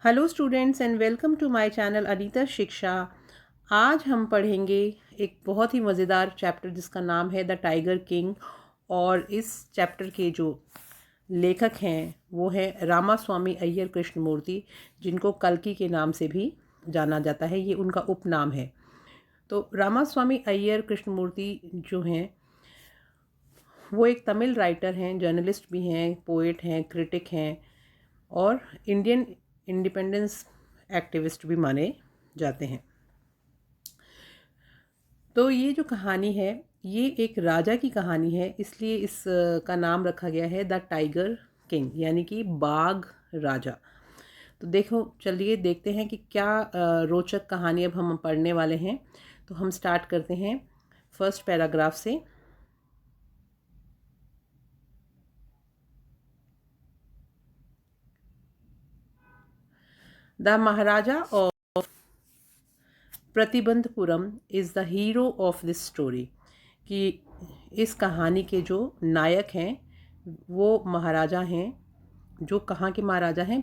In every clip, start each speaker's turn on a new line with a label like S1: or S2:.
S1: Hello students and welcome to my channel Anita Shiksha. आज हम पढ़ेंगे एक बहुत ही मज़ेदार चैप्टर जिसका नाम है द टाइगर किंग। और इस चैप्टर के जो लेखक हैं वो है रामास्वामी अय्यर कृष्णमूर्ति, जिनको कल्कि के नाम से भी जाना जाता है। ये उनका उपनाम है। तो रामास्वामी अय्यर कृष्णमूर्ति जो हैं वो एक तमिल राइटर हैं, जर्नलिस्ट भी हैं, पोएट हैं, क्रिटिक हैं और इंडियन इंडिपेंडेंस एक्टिविस्ट भी माने जाते हैं। तो ये जो कहानी है ये एक राजा की कहानी है, इसलिए इसका नाम रखा गया है द टाइगर किंग, यानी कि बाघ राजा। तो देखो, चलिए देखते हैं कि क्या रोचक कहानी अब हम पढ़ने वाले हैं। तो हम स्टार्ट करते हैं फर्स्ट पैराग्राफ से। The Maharaja of Pratibandapuram is the hero of this story. कि इस कहानी के जो नायक हैं वो महाराजा हैं। जो कहाँ के महाराजा हैं?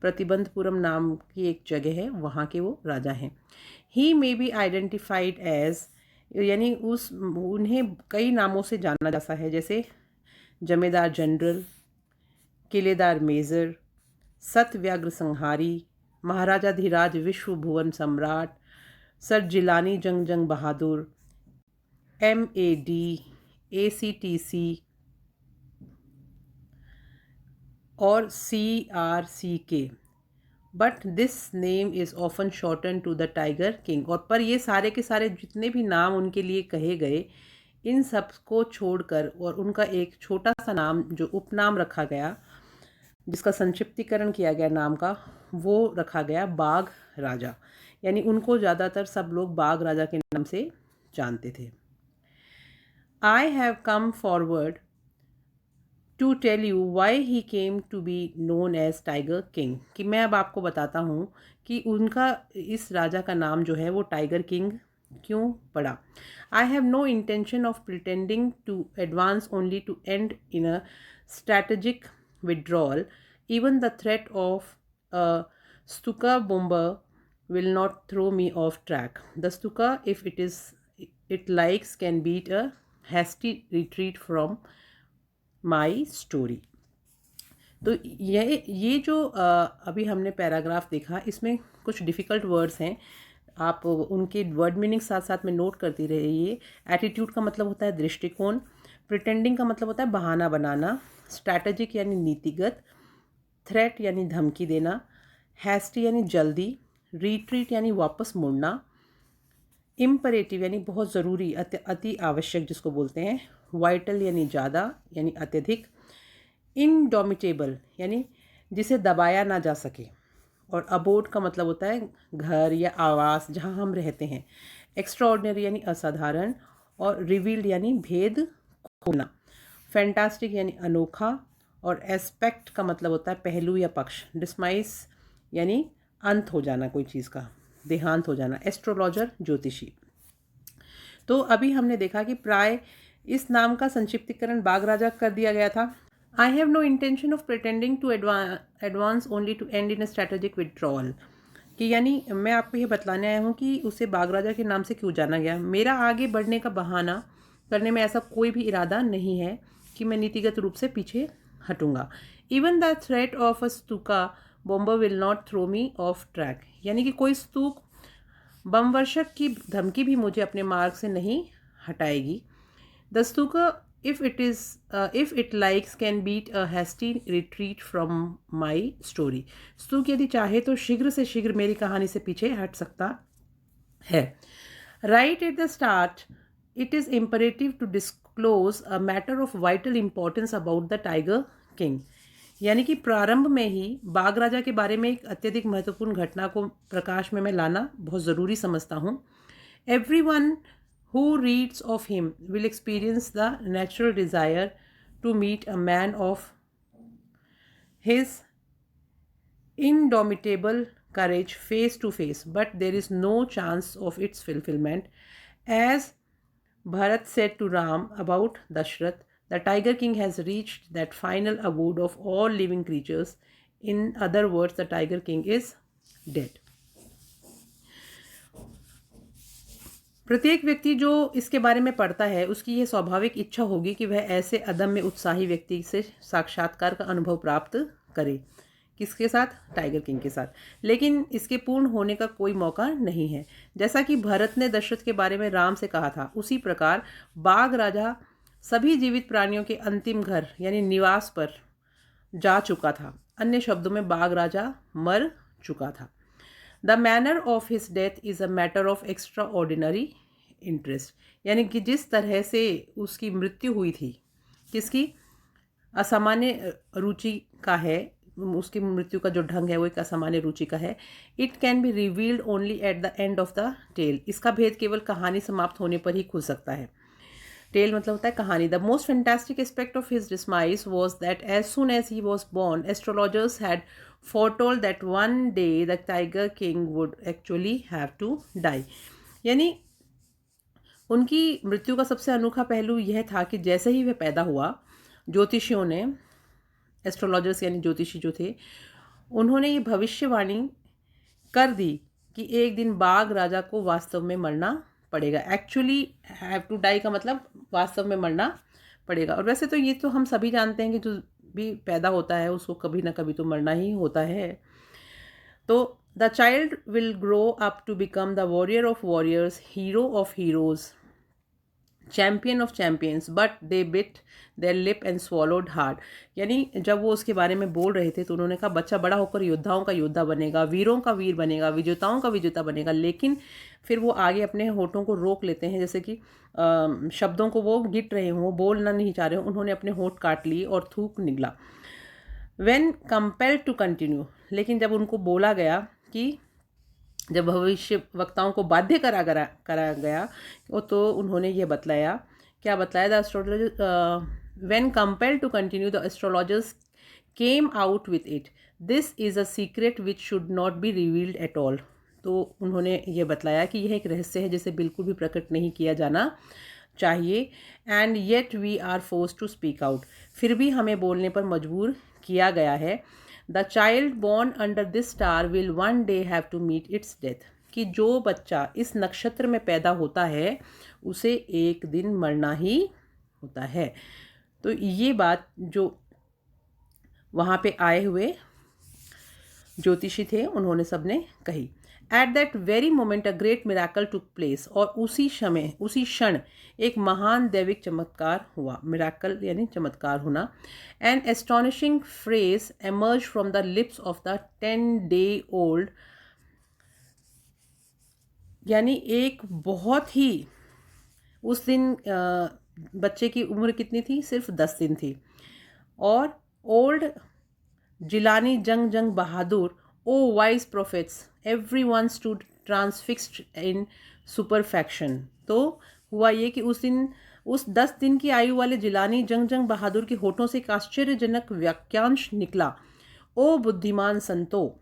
S1: प्रतिबंधपुरम नाम की एक जगह है, वहाँ के वो राजा हैं। ही मे बी आइडेंटिफाइड एज, यानी उस उन्हें कई नामों से जाना जाता है, जैसे जमींदार जनरल, किलेदार मेजर, सतव्याग्र संहारी, महाराजा धीराज विश्व भुवन सम्राट, sir Jilani Jung Jung Bahadur, MAD, ACTC और CRCK। But this name is often shorten to the tiger king. और पर ये सारे के सारे जितने भी नाम उनके लिए कहे गए, इन सब को छोड़कर और उनका एक छोटा सा नाम जो उपनाम रखा गया, जिसका संक्षिप्तीकरण किया गया नाम का, वो रखा गया बाघ राजा। यानी उनको ज़्यादातर सब लोग बाघ राजा के नाम से जानते थे। I have come forward to tell you why he came to be known as tiger king. कि मैं अब आपको बताता हूँ कि उनका इस राजा का नाम जो है वो टाइगर किंग क्यों पड़ा। I have no intention of pretending to advance only to end in a strategic withdrawal. Even the threat of a Stuka bomber will not throw me off track. The Stuka, if it likes, can beat a hasty retreat from my story. तो ये जो अभी हमने paragraph देखा, इसमें कुछ difficult words हैं। आप उनके वर्ड मीनिंग साथ साथ में नोट करती रहिए। एटीट्यूड का मतलब होता है दृष्टिकोण, प्रिटेंडिंग का मतलब होता है बहाना बनाना, स्ट्रैटेजिक यानी नीतिगत, थ्रेट यानी धमकी देना, हैस्टी यानी जल्दी, रिट्रीट यानी वापस मुड़ना, इम्परेटिव यानी बहुत ज़रूरी, अति आवश्यक जिसको बोलते हैं, वाइटल यानी ज़्यादा यानी अत्यधिक, इनडोमिटेबल यानी जिसे दबाया ना जा सके, और अबोर्ड का मतलब होता है घर या आवास जहाँ हम रहते हैं, एक्स्ट्राऑर्डिनरी यानी असाधारण, और रिवील्ड यानी भेद खोलना, फैंटास्टिक यानी अनोखा, और एस्पेक्ट का मतलब होता है पहलू या पक्ष, डिस्माइस यानी अंत हो जाना कोई चीज़ का, देहांत हो जाना, एस्ट्रोलॉजर ज्योतिषी। तो अभी हमने देखा कि प्राय इस नाम का संक्षिप्तीकरण बाघ राजा कर दिया गया था। I have no intention of pretending to advance only to end in a strategic withdrawal. कि यानी मैं आपको ये बतलाने आया हूँ कि उसे बाघ राजा के नाम से क्यों जाना गया। मेरा आगे बढ़ने का बहाना करने में ऐसा कोई भी इरादा नहीं है कि मैं नीतिगत रूप से पीछे हटूंगा। Even the threat of a Stuka bomber will not throw me off track. यानी कि कोई स्तूक बमवर्षक की धमकी भी मुझे अपने मार्ग से नहीं हटाएगी। The Stuka if it likes can beat a hasty retreat from my story. स्तूक यदि चाहे तो शीघ्र से शीघ्र मेरी कहानी से पीछे हट सकता है। Right at the start, it is imperative to disclose a matter of vital importance about the Tiger King. यानी कि प्रारंभ में ही बाघ राजा के बारे में एक अत्यधिक महत्वपूर्ण घटना को प्रकाश में मैं लाना बहुत ज़रूरी समझता हूँ। Everyone who reads of him will experience the natural desire to meet a man of his indomitable courage face to face, but there is no chance of its fulfillment. As Bharat said to Ram about Dashrath, the Tiger King has reached that final abode of all living creatures in other words the tiger king is dead. प्रत्येक व्यक्ति जो इसके बारे में पढ़ता है उसकी यह स्वाभाविक इच्छा होगी कि वह ऐसे अदम्य उत्साही व्यक्ति से साक्षात्कार का अनुभव प्राप्त करे। किसके साथ? टाइगर किंग के साथ। लेकिन इसके पूर्ण होने का कोई मौका नहीं है। जैसा कि भरत ने दशरथ के बारे में राम से कहा था, उसी प्रकार बाघ राजा सभी जीवित प्राणियों के अंतिम घर यानी निवास पर जा चुका था। अन्य शब्दों में बाघ राजा मर चुका था। The manner of his death is a matter of extra ordinary interest, यानी कि जिस तरह से उसकी मृत्यु हुई थी, किसकी? असामान्य रुचि का है। उसकी मृत्यु का जो ढंग है वो एक असामान्य रुचि का है। It can be revealed only at the end of the tale. इसका भेद केवल कहानी समाप्त होने पर ही खुल सकता है। टेल मतलब होता है कहानी। The most fantastic aspect of his demise was that as soon as he was born astrologers had foretold that one day the tiger king would actually have to die। यानी उनकी मृत्यु का सबसे अनोखा पहलू यह था कि जैसे ही वह पैदा हुआ, ज्योतिषियों ने, एस्ट्रोलॉजर्स यानी ज्योतिषी जो थे, उन्होंने ये भविष्यवाणी कर दी कि एक दिन बाघ राजा को वास्तव में मरना पड़ेगा। एक्चुअली हैव टू डाई का मतलब वास्तव में मरना पड़ेगा। और वैसे तो ये तो हम सभी जानते हैं कि जो भी पैदा होता है उसको कभी ना कभी तो मरना ही होता है। तो the child will grow up to become the warrior of warriors, hero of heroes, champion of champions, but they bit their lip and swallowed hard. यानी जब वो उसके बारे में बोल रहे थे तो उन्होंने कहा बच्चा बड़ा होकर योद्धाओं का योद्धा बनेगा, वीरों का वीर बनेगा, विजेताओं का विजेता बनेगा। लेकिन फिर वो आगे अपने होठों को रोक लेते हैं, जैसे कि शब्दों को वो गिट रहे हों, बोलना नहीं चाह रहे हों, उन्होंने अपने होठ काट लिए और थूक निकला। व्हेन कंपेल्ड टू कंटिन्यू, लेकिन जब उनको बोला गया कि जब भविष्य वक्ताओं को बाध्य करा गया तो उन्होंने ये बतलाया, क्या बतलाया? The astrologer when compelled to continue the astrologers came out with it, this is a secret which should not be revealed at all. तो उन्होंने ये बतलाया कि यह एक रहस्य है जिसे बिल्कुल भी प्रकट नहीं किया जाना चाहिए। And yet we are forced to speak out, फिर भी हमें बोलने पर मजबूर किया गया है। The child born under this star will one day have to meet its death, कि जो बच्चा इस नक्षत्र में पैदा होता है उसे एक दिन मरना ही होता है। तो ये बात जो वहाँ पे आए हुए ज्योतिषी थे उन्होंने सबने कही। At that very moment a great miracle took place, और उसी क्षण एक महान दैविक चमत्कार हुआ। मिराकल यानी चमत्कार होना। An astonishing phrase emerge from the lips of the 10-day-old, यानी एक बहुत ही, उस दिन बच्चे की उम्र कितनी थी? सिर्फ 10 दिन थी। और ओल्ड जिलानी जंग बहादुर, ओ wise prophets, everyone stood transfixed इन सुपरफेक्शन। तो हुआ ये कि उस 10 दिन की आयु वाले जिलानी जंग बहादुर के होठों से एक आश्चर्यजनक वाक्यांश निकला, ओ बुद्धिमान संतो।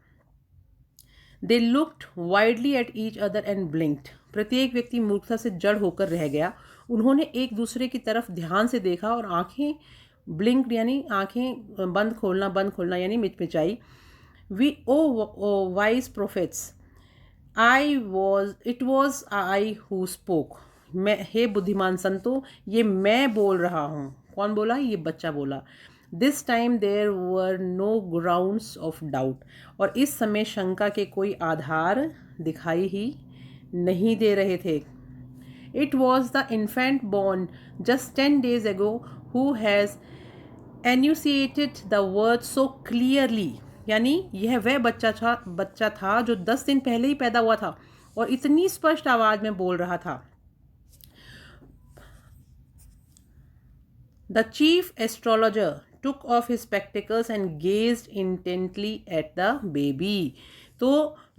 S1: They looked widely at each other and ब्लिंक्ड। प्रत्येक व्यक्ति मूर्खता से जड़ होकर रह गया। उन्होंने एक दूसरे की तरफ ध्यान से देखा और आंखें ब्लिंक्ड यानी आंखें बंद खोलना यानी मिचमिचाई। We oh wise prophets, it was I who spoke. मैं, हे बुद्धिमान संतो, ये मैं बोल रहा हूँ। कौन बोला? ये बच्चा बोला। This time there were no grounds of doubt, और इस समय शंका के कोई आधार दिखाई ही नहीं दे रहे थे। It was the infant born just 10 days ago who has enunciated the word so clearly, यानी यह वह बच्चा था जो 10 दिन पहले ही पैदा हुआ था और इतनी स्पष्ट आवाज में बोल रहा था। The chief astrologer took off his spectacles and gazed intently at the baby। तो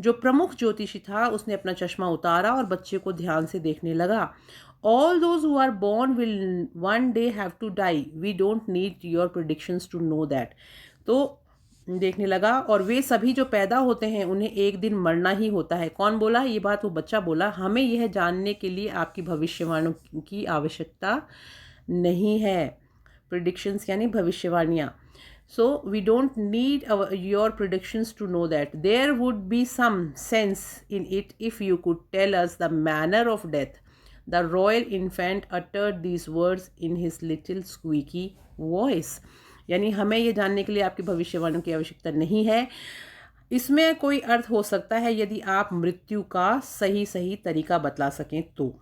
S1: जो प्रमुख ज्योतिषी था उसने अपना चश्मा उतारा और बच्चे को ध्यान से देखने लगा। All those who are born will one day have to die. We don't need your predictions to know that। तो देखने लगा, और वे सभी जो पैदा होते हैं उन्हें एक दिन मरना ही होता है। कौन बोला ये बात? वो बच्चा बोला। हमें यह जानने के लिए आपकी भविष्यवाणी की आवश्यकता नहीं है। प्रिडिक्शंस यानी भविष्यवाणियाँ। So we don't need your predictions to know that. There would be some sense in it if you could tell us the manner of death. The royal infant uttered these words in his little squeaky voice. यानी हमें ये जानने के लिए आपकी भविष्यवाणी की आवश्यकता नहीं है। इसमें कोई अर्थ हो सकता है यदि आप मृत्यु का सही सही तरीका बतला सकें तो।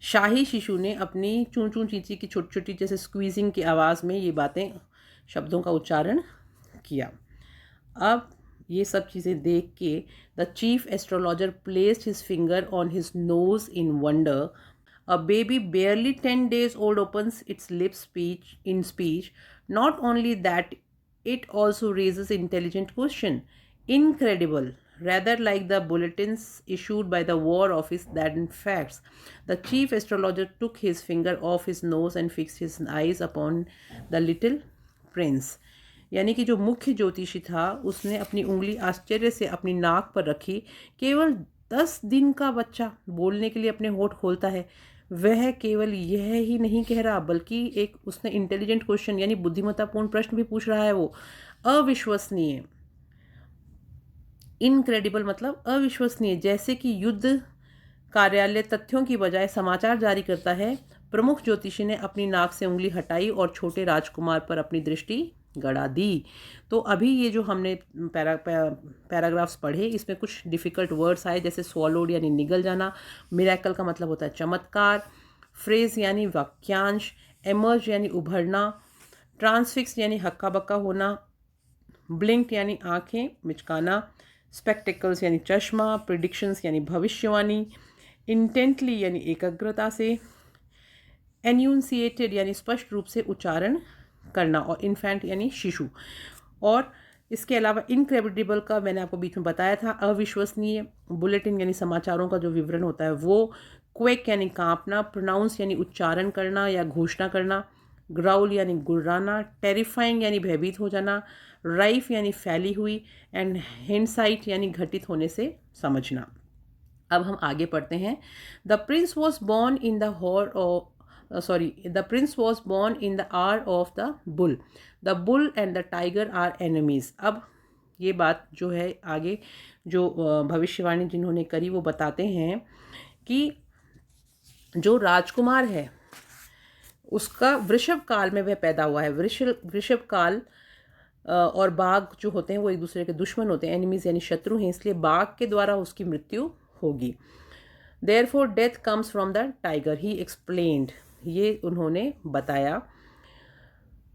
S1: शाही शिशु ने अपनी चूं चूं चींची की छोटी छोटी जैसे स्क्वीजिंग की आवाज़ में ये बातें शब्दों का उच्चारण किया। अब ये सब चीज़ें देख के the chief astrologer placed his finger on his nose in wonder. A baby barely 10 days old opens its lips in speech. Not only that, it also raises intelligent question. Incredible. Rather like the bulletins issued by the War Office than facts. The chief astrologer took his finger off his nose and fixed his eyes upon the little prince. यानी कि जो मुख्य ज्योतिषी था उसने अपनी उंगली आश्चर्य से अपनी नाक पर रखी। केवल 10 दिन का बच्चा बोलने के लिए अपने होठ खोलता है। वह केवल यह ही नहीं कह रहा बल्कि एक उसने इंटेलिजेंट क्वेश्चन यानी बुद्धिमत्तापूर्ण प्रश्न भी पूछ रहा है। वो अविश्वसनीय, इनक्रेडिबल मतलब अविश्वसनीय, जैसे कि युद्ध कार्यालय तथ्यों की बजाय समाचार जारी करता है। प्रमुख ज्योतिषी ने अपनी नाक से उंगली हटाई और छोटे राजकुमार पर अपनी दृष्टि गड़ा दी। तो अभी ये जो हमने पैराग्राफ्स पढ़े इसमें कुछ डिफ़िकल्ट वर्ड्स आए जैसे स्वॉलोड यानी निगल जाना, मिरेकल का मतलब होता है चमत्कार, फ्रेज यानी वाक्यांश, एमर्ज यानी उभरना, ट्रांसफिक्स यानी हक्का बक्का होना, ब्लिंक यानी आँखें मिचकाना, स्पेक्टिकल्स यानी चश्मा, प्रिडिक्शंस यानी भविष्यवाणी, इंटेंटली यानी एकाग्रता से, एन्यूंसिएटेड यानी स्पष्ट रूप से उच्चारण करना, और इन्फेंट यानी शिशु। और इसके अलावा इनक्रेडिबल का मैंने आपको बीच में बताया था, अविश्वसनीय, बुलेटिन यानी समाचारों का जो विवरण होता है वो, क्वेक यानी कांपना, प्रोनाउंस यानी उच्चारण करना या घोषणा करना, ग्राउल यानी गुर्राना, टेरिफाइंग यानी भयभीत हो जाना, राइफ यानी फैली हुई, एंड हिंडसाइट यानी घटित होने से समझना। अब हम आगे पढ़ते हैं। The prince was born in the hour the prince was born in the hour of the bull. The bull and the tiger are enemies. अब ये बात जो है आगे जो भविष्यवाणी जिन्होंने करी वो बताते हैं कि जो राजकुमार है उसका वृषभ काल में वह पैदा हुआ है। वृषभ काल और बाघ जो होते हैं वो एक दूसरे के दुश्मन होते हैं, एनिमीज यानी शत्रु हैं, इसलिए बाघ के द्वारा उसकी मृत्यु होगी। Therefore death comes from the tiger, he explained. ये उन्होंने बताया।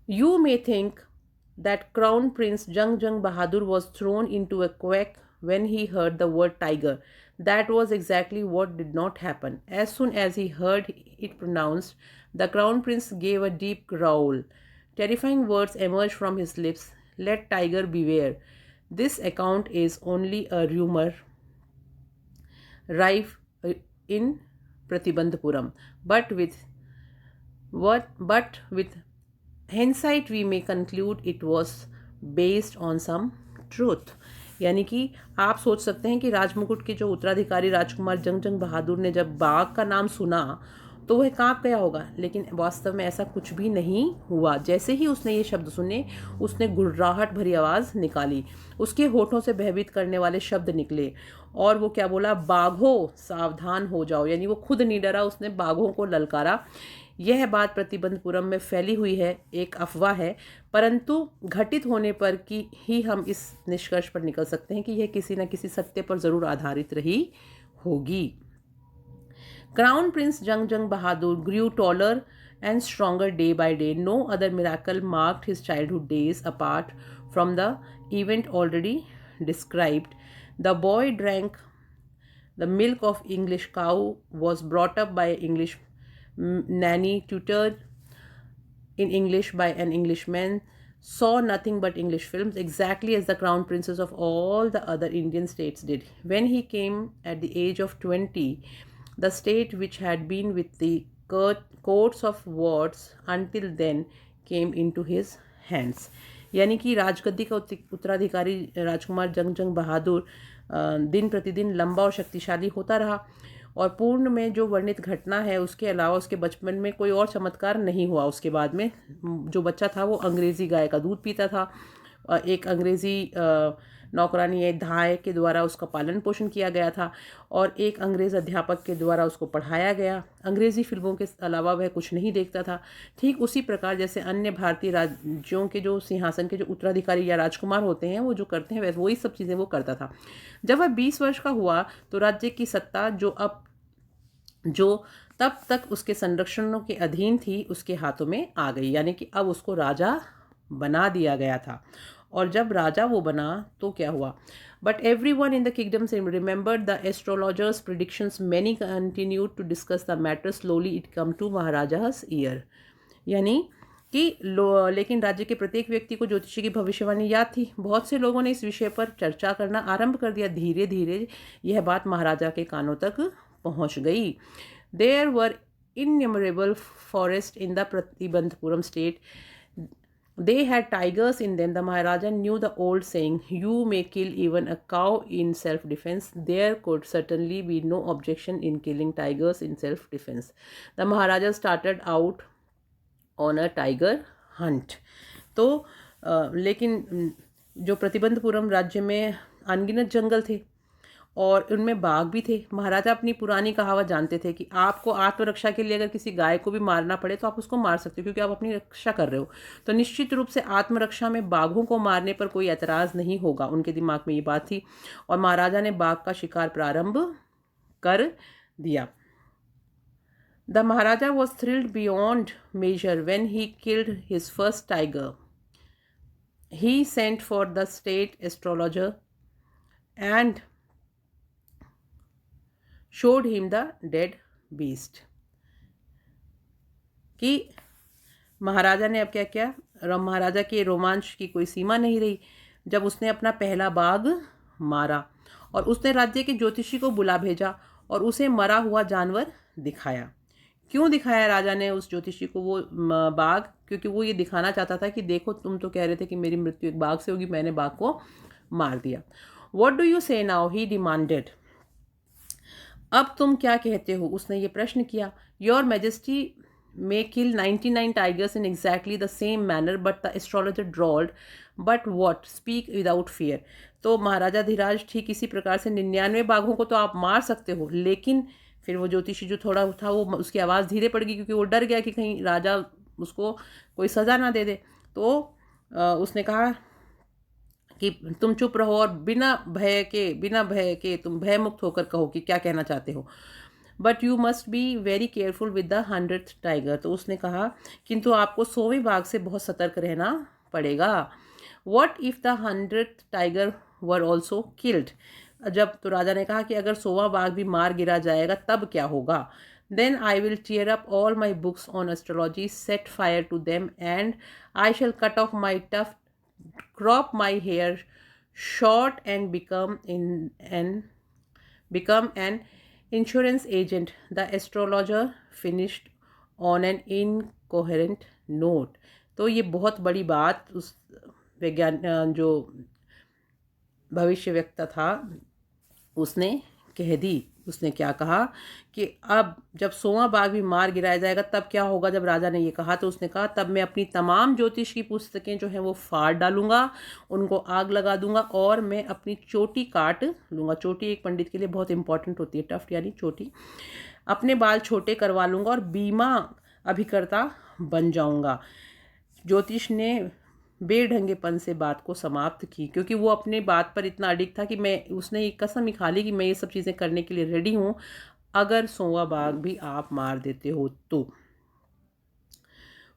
S1: You may think that Crown Prince Jung Jung Bahadur was thrown into a quake when he heard the word tiger. That was exactly what did not happen. As soon as he heard it pronounced, the Crown Prince gave a deep growl. Terrifying words emerged from his lips. Let tiger beware. This account is only a rumor rife in Pratibandhapuram, but with hindsight we may conclude it was based on some truth. यानी कि आप सोच सकते हैं कि राजमुकुट के जो उत्तराधिकारी राजकुमार जंग जंग बहादुर ने जब बाघ का नाम सुना तो वह काँप गया होगा, लेकिन वास्तव में ऐसा कुछ भी नहीं हुआ। जैसे ही उसने ये शब्द सुने उसने गुर्राहट भरी आवाज़ निकाली, उसके होठों से भयभीत करने वाले शब्द निकले और वो क्या बोला, बाघों सावधान हो जाओ। यानी वो खुद नहीं डरा, उसने बाघों को ललकारा। यह बात प्रतिबंधपुरम में फैली हुई है, एक अफवाह है, परंतु घटित होने पर कि ही हम इस निष्कर्ष पर निकल सकते हैं कि यह किसी न किसी सत्य पर ज़रूर आधारित रही होगी। Crown Prince Jung Jung Bahadur grew taller and stronger day by day. No other miracle marked his childhood days apart from the event already described. The boy drank the milk of English cow, was brought up by English nanny, tutored in English by an Englishman, saw nothing but English films, exactly as the crown princes of all the other Indian states did. When he came at the age of 20, the state which had been with the courts of wards until then came into his hands. यानी कि राजगद्दी का उत्तराधिकारी राजकुमार जंग जंग बहादुर दिन प्रतिदिन लंबा और शक्तिशाली होता रहा। और पूर्ण में जो वर्णित घटना है उसके अलावा उसके बचपन में कोई और चमत्कार नहीं हुआ। उसके बाद में जो बच्चा था वो अंग्रेज़ी गाय का दूध पीता था। एक अंग्रेज़ी नौकरानी धाय के द्वारा उसका पालन पोषण किया गया था और एक अंग्रेज़ अध्यापक के द्वारा उसको पढ़ाया गया। अंग्रेज़ी फिल्मों के अलावा वह कुछ नहीं देखता था। ठीक उसी प्रकार जैसे अन्य भारतीय राज्यों के जो सिंहासन के जो उत्तराधिकारी या राजकुमार होते हैं वो जो करते हैं वैसे वही सब चीज़ें वो करता था। जब वह 20 वर्ष का हुआ तो राज्य की सत्ता जो तब तक उसके संरक्षणों के अधीन थी उसके हाथों में आ गई, यानी कि अब उसको राजा बना दिया गया था। और जब राजा वो बना तो क्या हुआ? But everyone in the kingdom remembered the astrologers predictions, many continued to discuss the matter, slowly it came to Maharaja's ear. यानी कि लेकिन राज्य के प्रत्येक व्यक्ति को ज्योतिषी की भविष्यवाणी याद थी। बहुत से लोगों ने इस विषय पर चर्चा करना आरंभ कर दिया। धीरे धीरे यह बात महाराजा के कानों तक पहुंच गई। There were innumerable forest in the Pratibandhapuram state. They had tigers in them. The Maharaja knew the old saying, "You may kill even a cow in self-defense." There could certainly be no objection in killing tigers in self-defense. The Maharaja started out on a tiger hunt. तो लेकिन जो प्रतिबंधपुरम राज्य में अनगिनत जंगल थे और उनमें बाघ भी थे। महाराजा अपनी पुरानी कहावत जानते थे कि आपको आत्मरक्षा के लिए अगर किसी गाय को भी मारना पड़े तो आप उसको मार सकते हो क्योंकि आप अपनी रक्षा कर रहे हो। तो निश्चित रूप से आत्मरक्षा में बाघों को मारने पर कोई एतराज़ नहीं होगा, उनके दिमाग में ये बात थी। और महाराजा ने बाघ का शिकार प्रारंभ कर दिया। The Maharaja was thrilled beyond measure when he killed his first tiger. He sent for the state astrologer and showed him the dead beast. कि महाराजा ने अब क्या किया? महाराजा के रोमांच की कोई सीमा नहीं रही जब उसने अपना पहला बाघ मारा और उसने राज्य के ज्योतिषी को बुला भेजा और उसे मरा हुआ जानवर दिखाया। क्यों दिखाया राजा ने उस ज्योतिषी को वो बाघ? क्योंकि वो ये दिखाना चाहता था कि देखो, तुम तो कह रहे थे कि मेरी मृत्यु एक बाघ से होगी, मैंने बाघ को मार दिया। What do you say now? He demanded. अब तुम क्या कहते हो? उसने ये प्रश्न किया। Your Majesty may kill 99 tigers in exactly the same manner, but the astrologer drawled, but what? Speak without fear. तो महाराजा धीराज, ठीक इसी प्रकार से 99 बाघों को तो आप मार सकते हो, लेकिन फिर वो ज्योतिषी जो थोड़ा था वो उसकी आवाज़ धीरे पड़ गई क्योंकि वो डर गया कि कहीं राजा उसको कोई सज़ा ना दे दे। तो उसने कहा कि तुम चुप रहो और बिना भय के तुम भयमुक्त होकर कहो कि क्या कहना चाहते हो। But you must be very careful with the 100th tiger. तो उसने कहा किंतु आपको 100वें बाघ से बहुत सतर्क रहना पड़ेगा. What if the 100th tiger were also killed. जब तो राजा ने कहा कि अगर 100वां बाघ भी मार गिरा जाएगा तब क्या होगा. Then I will tear up all my books on astrology, set fire to them, and I shall cut off my tuft, crop my hair short, and become an insurance agent. The astrologer finished on an incoherent note. तो ये बहुत बड़ी बात उस वैज्ञानिक जो भविष्य व्यक्ता था उसने कह दी. उसने क्या कहा कि अब जब 100वां बाघ भी मार गिराया जाएगा तब क्या होगा. जब राजा ने ये कहा तो उसने कहा तब मैं अपनी तमाम ज्योतिष की पुस्तकें जो हैं वो फाड़ डालूंगा, उनको आग लगा दूंगा और मैं अपनी चोटी काट लूँगा. चोटी एक पंडित के लिए बहुत इंपॉर्टेंट होती है, टफ्ट यानी चोटी. अपने बाल छोटे करवा लूँगा और बीमा अभिकर्ता बन जाऊँगा. ज्योतिष ने बेढंगेपन से बात को समाप्त की क्योंकि वो अपने बात पर इतना अडिग था कि उसने एक कसम ही खा ली कि मैं ये सब चीज़ें करने के लिए रेडी हूँ अगर 100वां बाघ भी आप मार देते हो तो.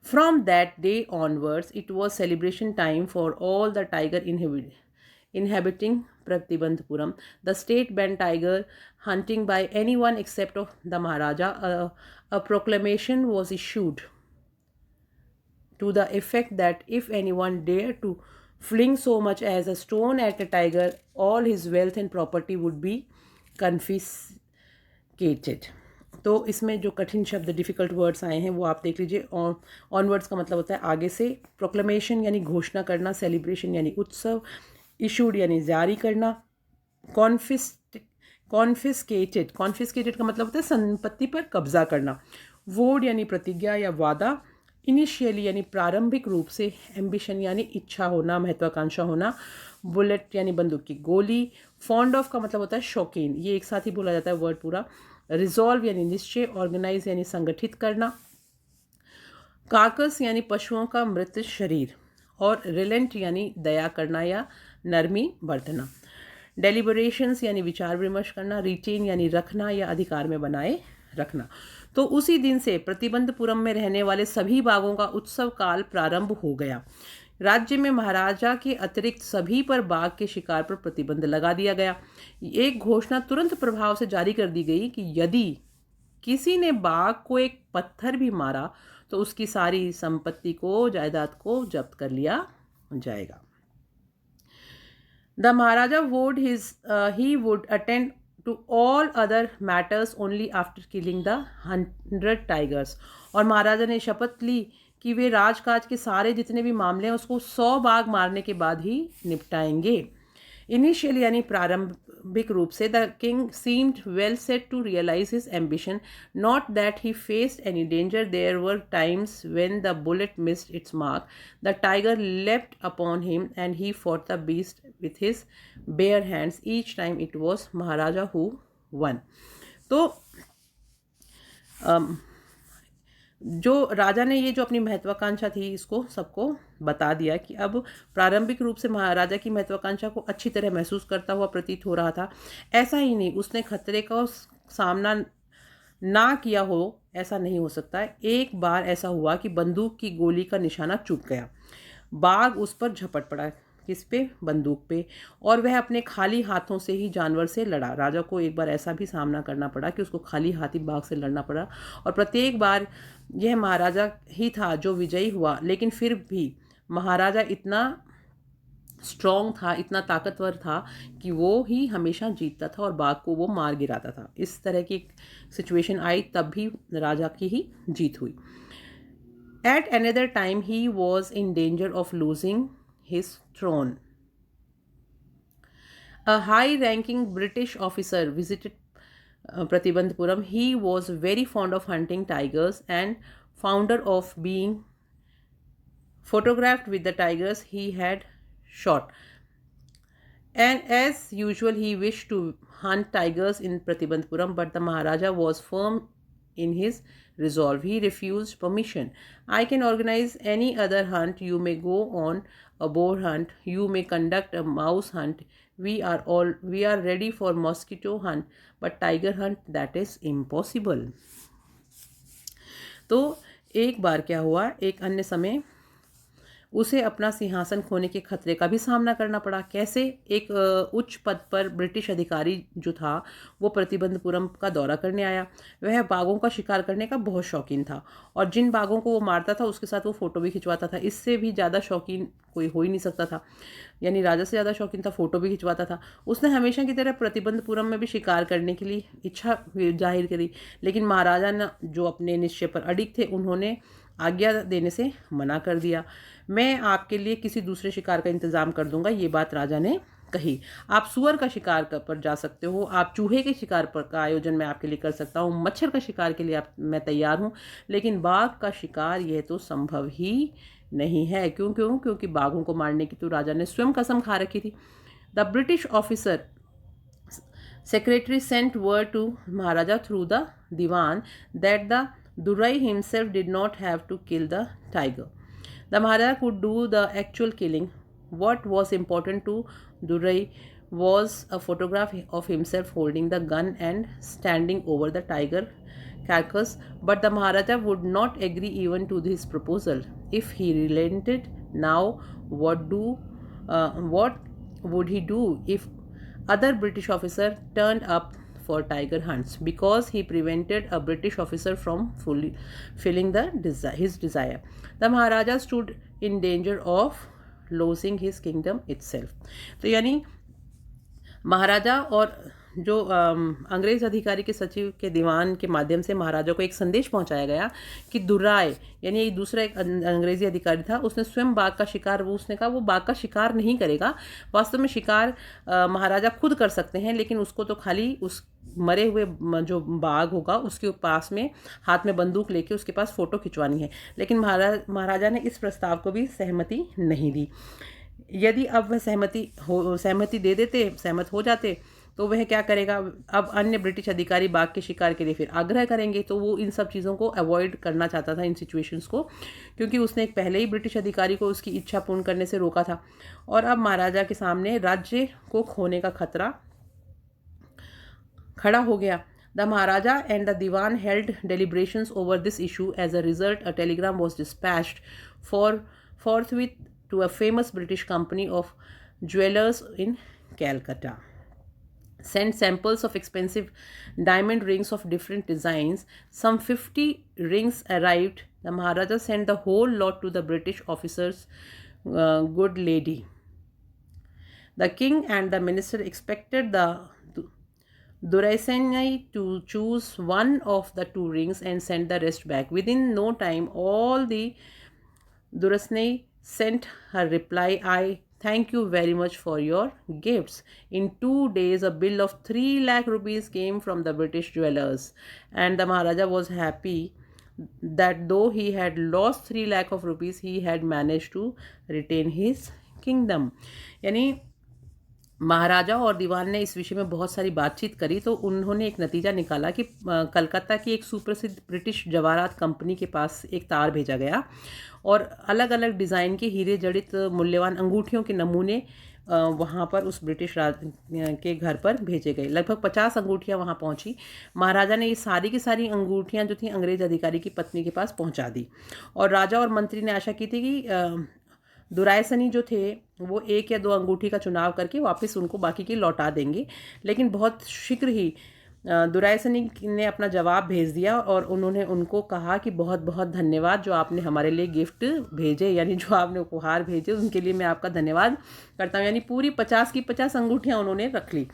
S1: From that day onwards it was celebration time for all the tiger inhabiting Pratibandhupuram. The state banned tiger hunting by anyone except of the Maharaja. A proclamation was issued to the effect that if anyone dared to fling so much as a stone at a tiger, all his wealth and property would be confiscated. तो इसमें जो कठिन शब्द difficult words आए हैं वो आप देख लीजिए. ऑनवर्ड्स का मतलब होता है आगे से. प्रोक्लेमेशन यानी घोषणा करना, सेलिब्रेशन यानी उत्सव, इशूड यानी जारी करना, कॉन्फिस्केटेड, कॉन्फिस्केटेड का मतलब होता है संपत्ति पर कब्जा करना। वोड यानी प्रतिज्ञा या वादा। इनिशियली यानी प्रारंभिक रूप से। एम्बिशन यानी इच्छा होना, महत्वाकांक्षा होना। बुलेट यानी बंदूक की गोली। फॉन्ड ऑफ का मतलब होता है शौकीन, ये एक साथ ही बोला जाता है वर्ड पूरा। रिजॉल्व यानी निश्चय। ऑर्गेनाइज यानी संगठित करना। कार्कस यानी पशुओं का मृत शरीर। और रिलेंट यानी दया करना या नरमी बरतना। डेलिबरेशंस यानी विचार विमर्श करना। रिटेन यानी रखना या अधिकार में बनाए रखना। तो उसी दिन से प्रतिबंधपुरम में रहने वाले सभी बागों का उत्सव काल प्रारंभ हो गया। राज्य में महाराजा के अतिरिक्त सभी पर बाघ के शिकार पर प्रतिबंध लगा दिया गया। एक घोषणा तुरंत प्रभाव से जारी कर दी गई कि यदि किसी ने बाघ को एक पत्थर भी मारा तो उसकी सारी संपत्ति को, जायदाद को जब्त कर लिया जाएगा। The Maharaja vowed he would attend to all other matters only after killing the 100 tigers. और महाराजा ने शपथ ली कि वे राजकाज के सारे जितने भी मामले हैं उसको 100 बाघ मारने के बाद ही निपटाएंगे। इनिशियली यानी प्रारंभिक रूप से the king seemed well set to realise his ambition, not that he faced any danger. There were times when the bullet missed its mark, the tiger leapt upon him and he fought the beast with his bare hands, each time it was Maharaja who won. तो जो राजा ने ये जो अपनी महत्वाकांक्षा थी इसको सबको बता दिया कि अब प्रारंभिक रूप से महाराजा की महत्वाकांक्षा को अच्छी तरह महसूस करता हुआ प्रतीत हो रहा था। ऐसा ही नहीं, उसने खतरे का सामना ना किया हो ऐसा नहीं हो सकता है। एक बार ऐसा हुआ कि बंदूक की गोली का निशाना चूक गया। बाघ उस पर झपट पड़ा। किस पे? बंदूक पे। और वह अपने खाली हाथों से ही जानवर से लड़ा। राजा को एक बार ऐसा भी सामना करना पड़ा कि उसको खाली हाथी बाघ से लड़ना पड़ा और प्रत्येक बार यह महाराजा ही था जो विजयी हुआ। लेकिन फिर भी महाराजा इतना स्ट्रॉन्ग था, इतना ताकतवर था कि वो ही हमेशा जीतता था और बाघ को वो मार गिराता था। इस तरह की सिचुएशन आई तब भी राजा की ही जीत हुई। At another time he was in danger of losing his throne. A high-ranking British officer visited Pratibandhpuram. He was very fond of hunting tigers and founder of being photographed with the tigers he had shot. And as usual, he wished to hunt tigers in Pratibandhpuram, but the Maharaja was firm in his resolve. He refused permission. I can organize any other hunt. You may go on a boar hunt. You may conduct a mouse hunt. We are ready for mosquito hunt, but tiger hunt, that is impossible. तो एक बार क्या हुआ, एक अन्य समय उसे अपना सिंहासन खोने के खतरे का भी सामना करना पड़ा। कैसे? एक उच्च पद पर ब्रिटिश अधिकारी जो था वो प्रतिबंधपुरम का दौरा करने आया। वह बाघों का शिकार करने का बहुत शौकीन था और जिन बाघों को वो मारता था उसके साथ वो फ़ोटो भी खिंचवाता था। इससे भी ज़्यादा शौकीन कोई हो ही नहीं सकता था, यानी राजा से ज़्यादा शौकीन था, फ़ोटो भी खिंचवाता था। उसने हमेशा की तरह प्रतिबंधपुरम में भी शिकार करने के लिए इच्छा जाहिर करी, लेकिन महाराजा ने जो अपने निश्चय पर अडिग थे उन्होंने आज्ञा देने से मना कर दिया। मैं आपके लिए किसी दूसरे शिकार का इंतज़ाम कर दूंगा, ये बात राजा ने कही। आप सुअर का शिकार पर जा सकते हो, आप चूहे के शिकार पर का आयोजन मैं आपके लिए कर सकता हूँ, मच्छर का शिकार के लिए मैं तैयार हूँ, लेकिन बाघ का शिकार यह तो संभव ही नहीं है। क्योंकि बाघों को मारने की तो राजा ने स्वयं कसम खा रखी थी। The British officer secretary sent word to Maharaja through the Diwan that the Durai himself did not have to kill the tiger. The Maharaja could do the actual killing. What was important to Durai was a photograph of himself holding the gun and standing over the tiger carcass, but the Maharaja would not agree even to this proposal. If he relented now, what would he do if other British officer turned up for tiger hunts? Because he prevented a British officer from fulfilling his desire, the Maharaja stood in danger of losing his kingdom itself. तो यानी महाराजा और जो अंग्रेज़ अधिकारी के सचिव के दीवान के माध्यम से महाराजा को एक संदेश पहुंचाया गया कि दुर्राय यानी एक दूसरा एक अंग्रेज़ी अधिकारी था, उसने स्वयं बाघ का शिकार, वो उसने कहा वो बाघ का शिकार नहीं करेगा। वास्तव में शिकार महाराजा खुद कर सकते हैं, लेकिन उसको तो खाली उस मरे हुए जो बाघ होगा उसके पास में हाथ में बंदूक लेके उसके पास फ़ोटो खिंचवानी है। लेकिन महाराजा ने इस प्रस्ताव को भी सहमति नहीं दी। यदि अब वह सहमति दे देते, सहमत हो जाते, तो वह क्या करेगा, अब अन्य ब्रिटिश अधिकारी बाघ के शिकार के लिए फिर आग्रह करेंगे। तो वो इन सब चीज़ों को अवॉइड करना चाहता था, इन सिचुएशंस को, क्योंकि उसने एक पहले ही ब्रिटिश अधिकारी को उसकी इच्छा पूर्ण करने से रोका था। और अब महाराजा के सामने राज्य को खोने का खतरा खड़ा हो गया। The Maharaja and the Dewan held deliberations over this issue. As a result, a telegram was dispatched forthwith to a famous British company of jewelers in Calcutta. Sent samples of expensive diamond rings of different designs. Some 50 rings arrived. The Maharaja sent the whole lot to the British officer's good lady. The king and the minister expected the Duraisani to choose one of the two rings and send the rest back. Within no time, all the Duraisani sent her reply, I thank you very much for your gifts. In 2 days, a bill of 3 lakh rupees came from the British jewelers, and the Maharaja was happy that though he had lost 3 lakh of rupees, he had managed to retain his kingdom. यानी महाराजा और दीवान ने इस विषय में बहुत सारी बातचीत करी, तो उन्होंने एक नतीजा निकाला कि कलकत्ता की एक सुप्रसिद्ध ब्रिटिश जवाहरात कंपनी के पास एक तार भेजा गया और अलग अलग डिज़ाइन के हीरे जड़ित मूल्यवान अंगूठियों के नमूने वहाँ पर उस ब्रिटिश राज के घर पर भेजे गए। लगभग 50 अंगूठियाँ वहाँ पहुँची। महाराजा ने ये सारी की सारी अंगूठियाँ जो थी अंग्रेज़ अधिकारी की पत्नी के पास पहुँचा दी, और राजा और मंत्री ने आशा की थी कि दुरायसनी जो थे वो 1 या 2 अंगूठी का चुनाव करके वापस उनको बाकी की लौटा देंगे। लेकिन बहुत शीघ्र ही दुरायसनी ने अपना जवाब भेज दिया और उन्होंने उनको कहा कि बहुत बहुत धन्यवाद, जो आपने हमारे लिए गिफ्ट भेजे, यानी जो आपने उपहार भेजे उनके लिए मैं आपका धन्यवाद करता हूँ। यानी पूरी 50 की 50 अंगूठियाँ उन्होंने रख ली,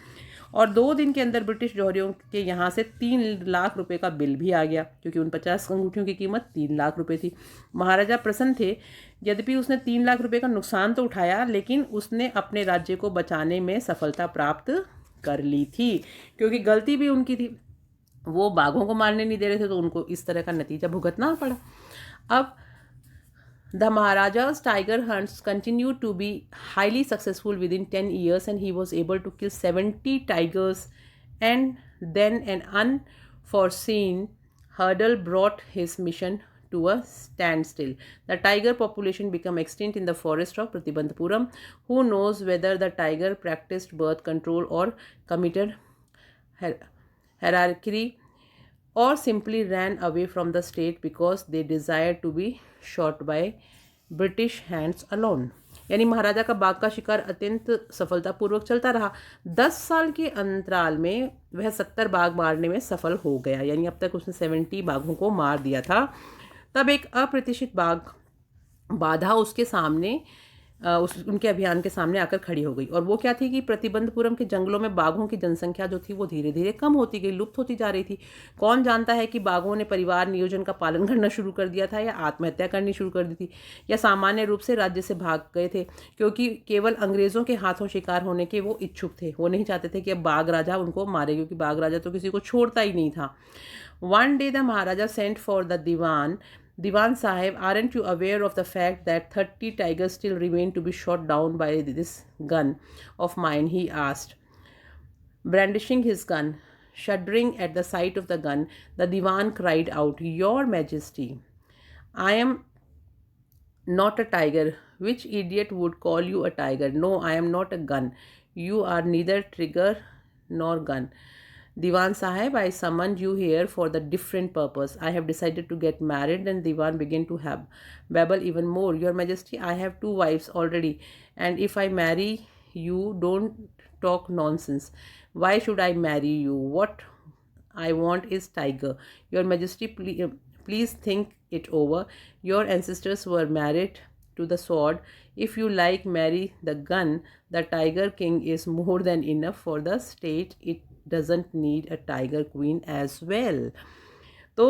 S1: और 2 दिन के अंदर ब्रिटिश जौहरियों के यहाँ से 3 लाख रुपए का बिल भी आ गया, क्योंकि उन 50 अंगूठियों की कीमत 3 लाख रुपए थी। महाराजा प्रसन्न थे। यद्यपि उसने 3 लाख रुपए का नुकसान तो उठाया, लेकिन उसने अपने राज्य को बचाने में सफलता प्राप्त कर ली थी, क्योंकि गलती भी उनकी थी, वो बाघों को मारने नहीं दे रहे थे, तो उनको इस तरह का नतीजा भुगतना पड़ा। अब The Maharaja's tiger hunts continued to be highly successful within 10 years, and he was able to kill 70 tigers, and then an unforeseen hurdle brought his mission to a standstill. The tiger population became extinct in the forest of Pratibandhapuram. Who knows whether the tiger practiced birth control or committed hierarchy, or simply ran away from the state because they desired to be shot by British hands alone. यानी महाराजा का बाघ का शिकार अत्यंत सफलतापूर्वक चलता रहा। 10 साल के अंतराल में वह 70 बाघ मारने में सफल हो गया, यानी अब तक उसने 70 बाघों को मार दिया था। तब एक अप्रत्याशित बाधा उसके सामने उनके अभियान के सामने आकर खड़ी हो गई, और वो क्या थी कि प्रतिबंधपुरम के जंगलों में बाघों की जनसंख्या जो थी वो धीरे धीरे कम होती गई, लुप्त होती जा रही थी। कौन जानता है कि बाघों ने परिवार नियोजन का पालन करना शुरू कर दिया था, या आत्महत्या करनी शुरू कर दी थी, या सामान्य रूप से राज्य से भाग गए थे, क्योंकि केवल अंग्रेज़ों के हाथों शिकार होने के वो इच्छुक थे। वो नहीं चाहते थे कि अब बाघ राजा उनको मारे, क्योंकि बाघ राजा तो किसी को छोड़ता ही नहीं था। One day the Maharaja sent for the Diwan Sahib, aren't you aware of the fact that 30 tigers still remain to be shot down by this gun of mine? He asked, brandishing his gun. Shuddering at the sight of the gun, the Diwan cried out, Your Majesty, I am not a tiger. Which idiot would call you a tiger? No, I am not a gun. You are neither trigger nor gun. Diwan Sahib, I summoned you here for the different purpose. I have decided to get married. And Diwan began to babble even more. Your Majesty, I have 2 wives already, and if I marry you, don't talk nonsense. Why should I marry you? What I want is tiger. Your Majesty, please think it over. Your ancestors were married to the sword. If you like, marry the gun. The Tiger King is more than enough for the state. It doesn't need a tiger queen as well. तो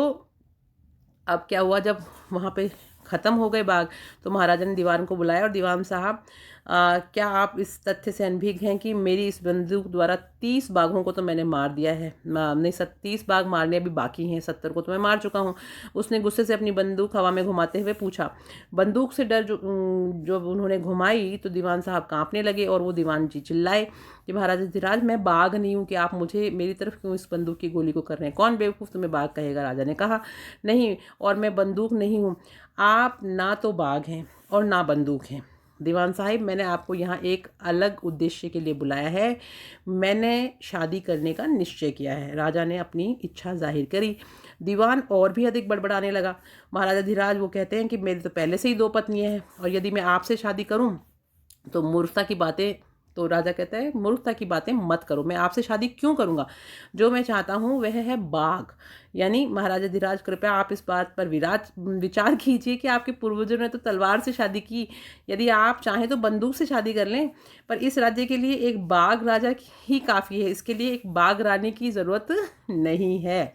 S1: अब क्या हुआ, जब वहाँ पे ख़त्म हो गए बाघ तो महाराजा ने दीवान को बुलाया और दीवान साहब, क्या आप इस तथ्य से अनभिज्ञ हैं कि मेरी इस बंदूक द्वारा 30 बाघों को तो मैंने मार दिया है, नहीं 30 बाघ मारने अभी बाकी हैं, 70 को तो मैं मार चुका हूँ। उसने गुस्से से अपनी बंदूक हवा में घुमाते हुए पूछा। बंदूक से डर जब उन्होंने घुमाई तो दीवान साहब कांपने लगे और वो दीवान जी चिल्लाए कि महाराजा धीराज, मैं बाघ नहीं हूँ कि आप मुझे मेरी तरफ क्यों इस बंदूक की गोली को कर रहे हैं? कौन बेवकूफ़ तुम्हें बाघ कहेगा? राजा ने कहा, नहीं, और मैं बंदूक नहीं हूँ, आप ना तो बाघ हैं और ना बंदूक हैं। दीवान साहिब, मैंने आपको यहाँ एक अलग उद्देश्य के लिए बुलाया है, मैंने शादी करने का निश्चय किया है। राजा ने अपनी इच्छा जाहिर करी। दीवान और भी अधिक बड़बड़ाने लगा। महाराजा धीराज, वो कहते हैं कि मेरी तो पहले से ही 2 पत्नियाँ हैं और यदि मैं आपसे शादी करूँ तो मूर्खता की बातें, तो राजा कहता है मूर्खता की बातें मत करो, मैं आपसे शादी क्यों करूँगा? जो मैं चाहता हूँ वह है बाघ। यानी महाराजा धीराज, कृपया आप इस बात पर विचार कीजिए कि आपके पूर्वजों ने तो तलवार से शादी की, यदि आप चाहें तो बंदूक से शादी कर लें, पर इस राज्य के लिए एक बाघ राजा ही काफ़ी है, इसके लिए एक बाघ रानी की ज़रूरत नहीं है।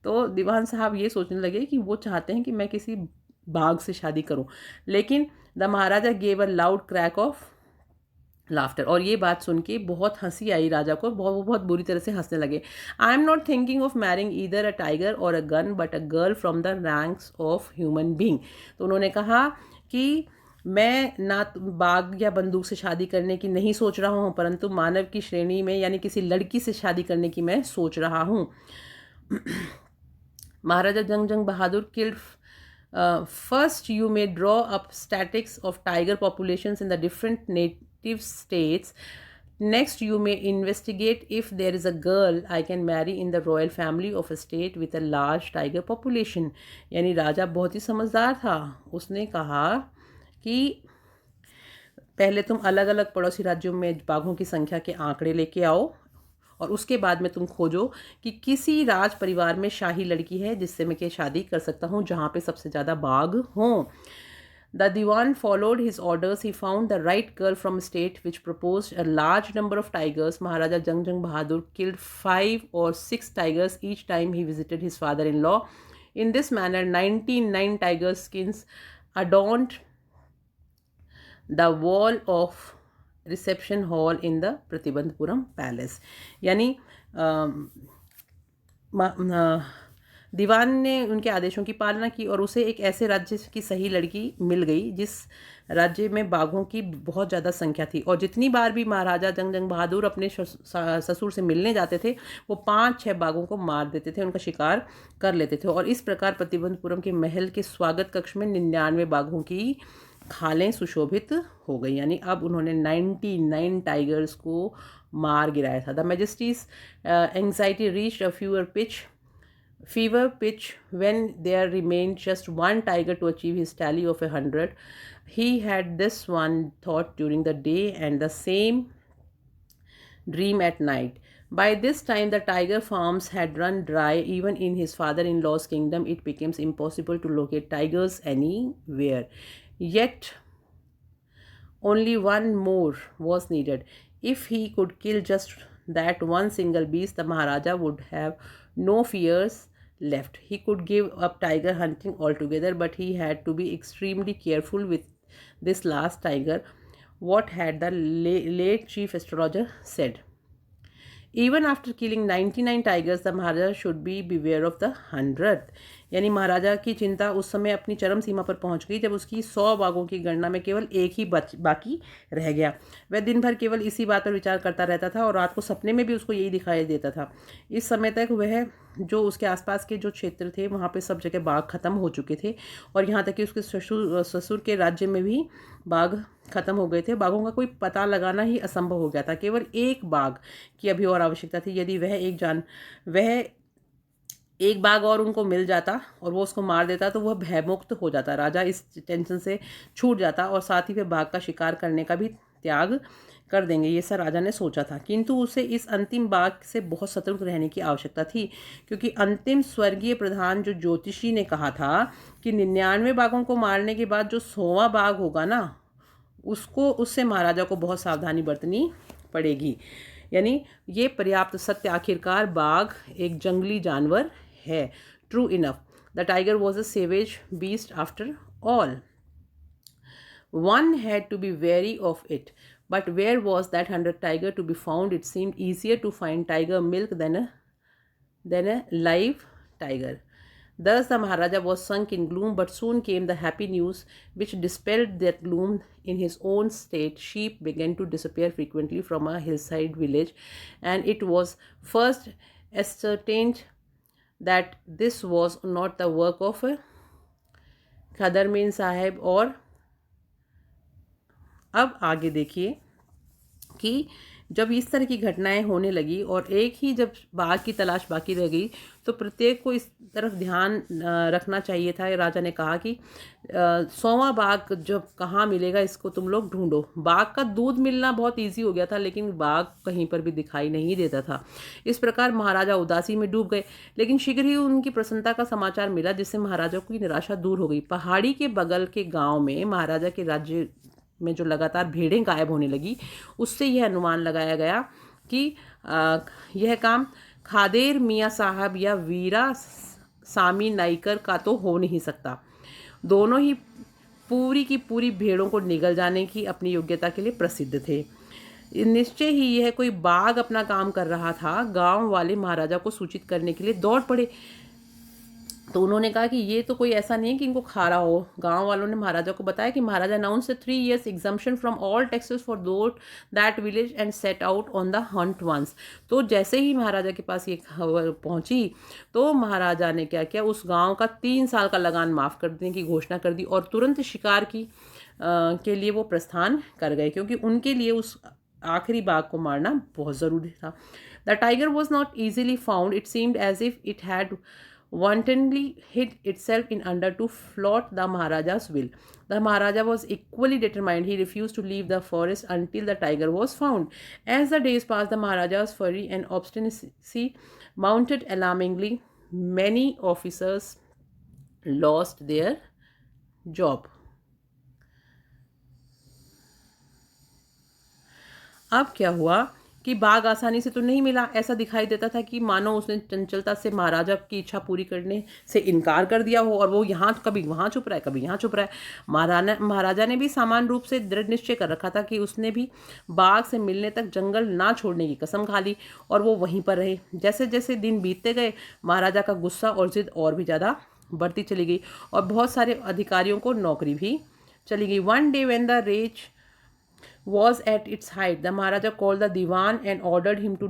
S1: तो दीवान साहब ये सोचने लगे कि वो चाहते हैं कि मैं किसी बाघ से शादी करूं, लेकिन the Maharaja gave a loud crack of laughter, और ये बात सुन के बहुत हंसी आई राजा को, वो बहुत बुरी तरह से हंसने लगे। I am not thinking of marrying either a tiger or a gun but a girl from the ranks of human being. तो उन्होंने कहा कि मैं ना बाघ या बंदूक से शादी करने की नहीं सोच रहा हूँ, परंतु मानव की श्रेणी में यानी किसी लड़की से शादी करने की मैं सोच रहा हूँ। Maharaja Jang Bahadur killed. First, you may draw up statistics of tiger populations in the different native states. Next, you may investigate if there is a girl I can marry in the royal family of a state with a large tiger population. यानी राजा बहुत ही समझदार था। उसने कहा कि पहले तुम अलग अलग पड़ोसी राज्यों में बाघों की संख्या के आंकड़े लेके आओ और उसके बाद में तुम खोजो कि किसी राज परिवार में शाही लड़की है जिससे मैं के शादी कर सकता हूँ जहाँ पे सबसे ज़्यादा बाघ हों। The Diwan followed his orders. He found the right girl from a state which proposed a large number of tigers. Maharaja Jang Bahadur killed 5 or 6 tigers each time he visited his father-in-law. In this manner, 99 tiger skins adorned the wall of reception hall in the Pratibandapuram palace. यानी दीवान ने उनके आदेशों की पालना की और उसे एक ऐसे राज्य की सही लड़की मिल गई जिस राज्य में बाघों की बहुत ज़्यादा संख्या थी, और जितनी बार भी महाराजा जंग बहादुर अपने ससुर से मिलने जाते थे वो 5-6 बाघों को मार देते थे, उनका शिकार कर लेते थे, और इस प्रकार प्रतिबंधपुरम के महल के स्वागत कक्ष में 99 बाघों की खालें सुशोभित हो गई। यानी अब उन्होंने 99 टाइगर्स को मार गिराया था। The Majesty's anxiety reached a fever pitch when there remained just one tiger to achieve his tally of 100. He had this one thought during the day and the same dream at night. By this time the tiger farms had run dry. Even in his father-in-law's kingdom it became impossible to locate tigers anywhere. Yet only one more was needed. If he could kill just that one single beast, the Maharaja would have no fears left. He could give up tiger hunting altogether, but he had to be extremely careful with this last tiger. What had the late chief astrologer said? Even after killing 99 tigers, the Maharaja should be beware of the 100th. यानी महाराजा की चिंता उस समय अपनी चरम सीमा पर पहुंच गई जब उसकी 100 बाघों की गणना में केवल एक ही बाकी रह गया। वह दिन भर केवल इसी बात पर विचार करता रहता था और रात को सपने में भी उसको यही दिखाई देता था। इस समय तक वह जो उसके आसपास के जो क्षेत्र थे वहाँ पे सब जगह बाघ खत्म हो चुके थे, और यहाँ तक कि उसके ससुर के राज्य में भी बाघ खत्म हो गए थे। बाघों का कोई पता लगाना ही असंभव हो गया था। केवल एक बाघ की अभी और आवश्यकता थी। यदि वह एक बाघ और उनको मिल जाता और वो उसको मार देता तो वह भयमुक्त हो जाता, राजा इस टेंशन से छूट जाता और साथ ही वह बाघ का शिकार करने का भी त्याग कर देंगे, ये सब राजा ने सोचा था। किंतु उसे इस अंतिम बाघ से बहुत सतर्क रहने की आवश्यकता थी, क्योंकि अंतिम स्वर्गीय प्रधान जो ज्योतिषी ने कहा था कि 99 बाघों को मारने के बाद जो 100वां बाघ होगा ना, उससे महाराजा को बहुत सावधानी बरतनी पड़ेगी। यानी ये पर्याप्त सत्य, आखिरकार बाघ एक जंगली जानवर है. True enough. The tiger was a savage beast after all. One had to be wary of it. But where was that hunted tiger to be found? It seemed easier to find tiger milk than a live tiger. Thus the Maharaja was sunk in gloom, but soon came the happy news which dispelled that gloom. In his own state, sheep began to disappear frequently from a hillside village, and it was first ascertained that this was not the work of Khadarmin Sahib or. अब आगे देखिए कि जब इस तरह की घटनाएं होने लगी और एक ही जब बाघ की तलाश बाकी रह गई तो प्रत्येक को इस तरफ ध्यान रखना चाहिए था. राजा ने कहा कि 100वां बाघ जब कहाँ मिलेगा इसको तुम लोग ढूंढो. बाघ का दूध मिलना बहुत इजी हो गया था, लेकिन बाघ कहीं पर भी दिखाई नहीं देता था. इस प्रकार महाराजा उदासी में डूब गए, लेकिन शीघ्र ही उनकी प्रसन्नता का समाचार मिला, जिससे महाराजा की निराशा दूर हो गई. पहाड़ी के बगल के गाँव में महाराजा के राज्य में जो लगातार भेड़ें गायब होने लगी, उससे यह अनुमान लगाया गया कि यह काम खादेर मियाँ साहब या वीरा सामी नाइकर का तो हो नहीं सकता. दोनों ही पूरी की पूरी भेड़ों को निगल जाने की अपनी योग्यता के लिए प्रसिद्ध थे. निश्चय ही यह कोई बाघ अपना काम कर रहा था. गांव वाले महाराजा को सूचित करने के लिए दौड़ पड़े. तो उन्होंने कहा कि ये तो कोई ऐसा नहीं है कि इनको खा रहा हो. गांव वालों ने महाराजा को बताया कि Maharaja announce 3 years exemption from all taxes for that village and set out on the hunt once. तो जैसे ही महाराजा के पास ये खबर पहुंची तो महाराजा ने क्या किया, उस गांव का 3 साल का लगान माफ़ कर देने की घोषणा कर दी और तुरंत शिकार के लिए वो प्रस्थान कर गए, क्योंकि उनके लिए उस आखिरी बाघ को मारना बहुत ज़रूरी था. The tiger was not easily found. It seemed as if it had wantonly hid itself in under to flout the Maharaja's will. The Maharaja was equally determined. He refused to leave the forest until the tiger was found. As the days passed, the Maharaja's fury and obstinacy mounted alarmingly. Many officers lost their job. अब क्या हुआ कि बाघ आसानी से तो नहीं मिला. ऐसा दिखाई देता था कि मानो उसने चंचलता से महाराजा की इच्छा पूरी करने से इनकार कर दिया हो और वो यहाँ कभी वहाँ छुप रहा है, कभी यहाँ छुप रहा है. महाराजा ने भी सामान्य रूप से दृढ़ निश्चय कर रखा था कि उसने भी बाघ से मिलने तक जंगल ना छोड़ने की कसम खा ली और वो वहीं पर रहे. जैसे जैसे दिन बीतते गए, महाराजा का गुस्सा और जिद और भी ज़्यादा बढ़ती चली गई और बहुत सारे अधिकारियों को नौकरी भी चली गई. One day when the rage was at its height, the Maharaja called the Diwan and ordered him to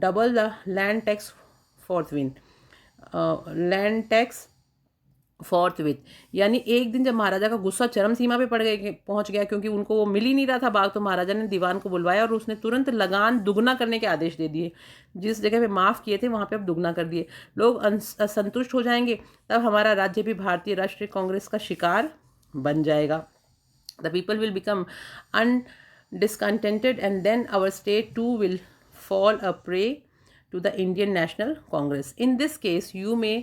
S1: double the land tax forthwith. यानी एक दिन जब महाराजा का गुस्सा चरम सीमा पे पहुंच गया, क्योंकि उनको वो मिल ही नहीं रहा था बाघ, तो महाराजा ने दीवान को बुलवाया और उसने तुरंत लगान दुगना करने के आदेश दे दिए. जिस जगह पे माफ़ किए थे वहाँ पे अब दुगना कर दिए. लोग असंतुष्ट हो जाएंगे, तब हमारा राज्य भी भारतीय राष्ट्रीय कांग्रेस का शिकार बन जाएगा. The people will become discontented, and then our state too will fall a prey to the Indian National Congress. In this case, you may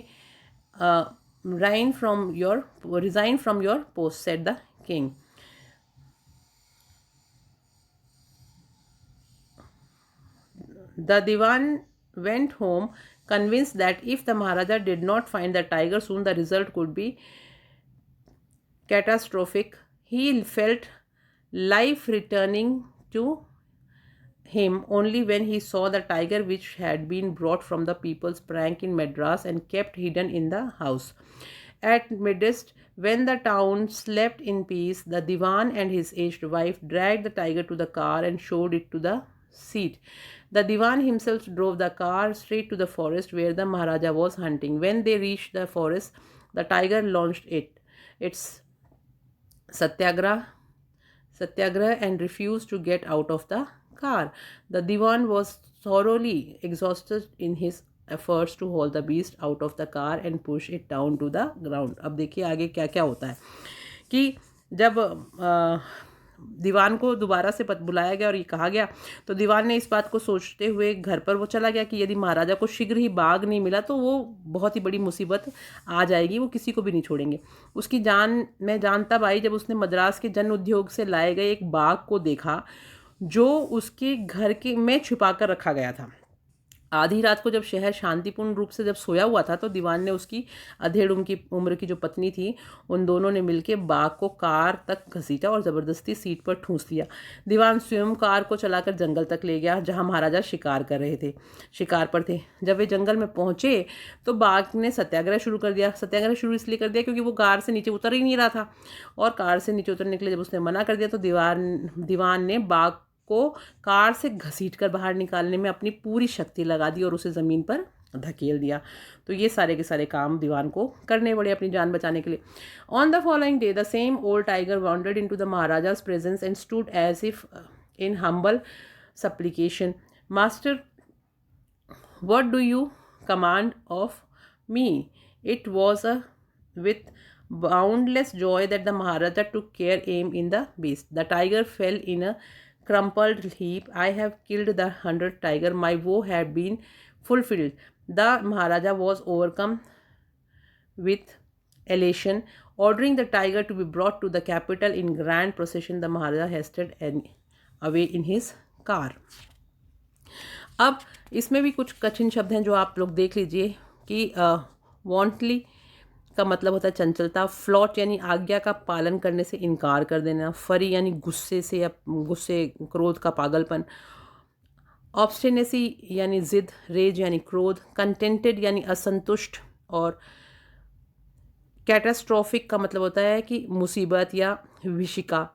S1: resign from your post, said the king. The Diwan went home, convinced that if the Maharaja did not find the tiger soon, the result could be catastrophic. He felt life returning to him only when he saw the tiger which had been brought from the people's prank in Madras and kept hidden in the house. At midst, when the town slept in peace, the Diwan and his aged wife dragged the tiger to the car and showed it to the seat. The Diwan himself drove the car straight to the forest where the Maharaja was hunting. When they reached the forest, the tiger launched its satyagrah and refused to get out of the car. The Diwan was thoroughly exhausted in his efforts to haul the beast out of the car and push it down to the ground. अब देखिए आगे क्या क्या होता है कि जब दीवान को दोबारा से बुलाया गया और ये कहा गया, तो दीवान ने इस बात को सोचते हुए घर पर वो चला गया कि यदि महाराजा को शीघ्र ही बाघ नहीं मिला तो वो बहुत ही बड़ी मुसीबत आ जाएगी, वो किसी को भी नहीं छोड़ेंगे. उसकी जान तब आई जब उसने मद्रास के जन उद्योग से लाए गए एक बाघ को देखा. जो उसके घर के में छिपा कर रखा गया था। आधी रात को जब शहर शांतिपूर्ण रूप से जब सोया हुआ था, तो दीवान ने उसकी अधेड़ उम्र की जो पत्नी थी, उन दोनों ने मिलकर बाघ को कार तक घसीटा और ज़बरदस्ती सीट पर ठूंस दिया। दीवान स्वयं कार को चलाकर जंगल तक ले गया, जहां महाराजा शिकार पर थे। जब वे जंगल में पहुंचे तो बाघ ने सत्याग्रह शुरू कर दिया। सत्याग्रह शुरू इसलिए कर दिया क्योंकि वो कार से नीचे उतर ही नहीं रहा था, और कार से नीचे उतरने के लिए जब उसने मना कर दिया तो दीवान ने बाघ को कार से घसीटकर बाहर निकालने में अपनी पूरी शक्ति लगा दी और उसे ज़मीन पर धकेल दिया। तो ये सारे के सारे काम दीवान को करने पड़े अपनी जान बचाने के लिए। On the following day the same old tiger wandered into the Maharaja's presence and stood as if in humble supplication. Master, what do you command of me? It was with boundless joy that the Maharaja took aim in the beast. The tiger fell in a crumpled heap. I have killed the 100th tiger. My woe had been fulfilled. The Maharaja was overcome with elation. Ordering the tiger to be brought to the capital in grand procession, the Maharaja hastened away in his car. अब इसमें भी कुछ कठिन शब्द हैं जो आप लोग देख लीजिए कि वॉन्टली का मतलब होता है चंचलता, फ्लॉट यानी आज्ञा का पालन करने से इनकार कर देना, फरी यानी गुस्से से या गुस्से क्रोध का पागलपन, ऑब्स्टिनेसी यानी जिद, रेज यानी क्रोध, कंटेंटेड यानी असंतुष्ट, और कैटास्ट्रॉफिक का मतलब होता है कि मुसीबत या विशिका,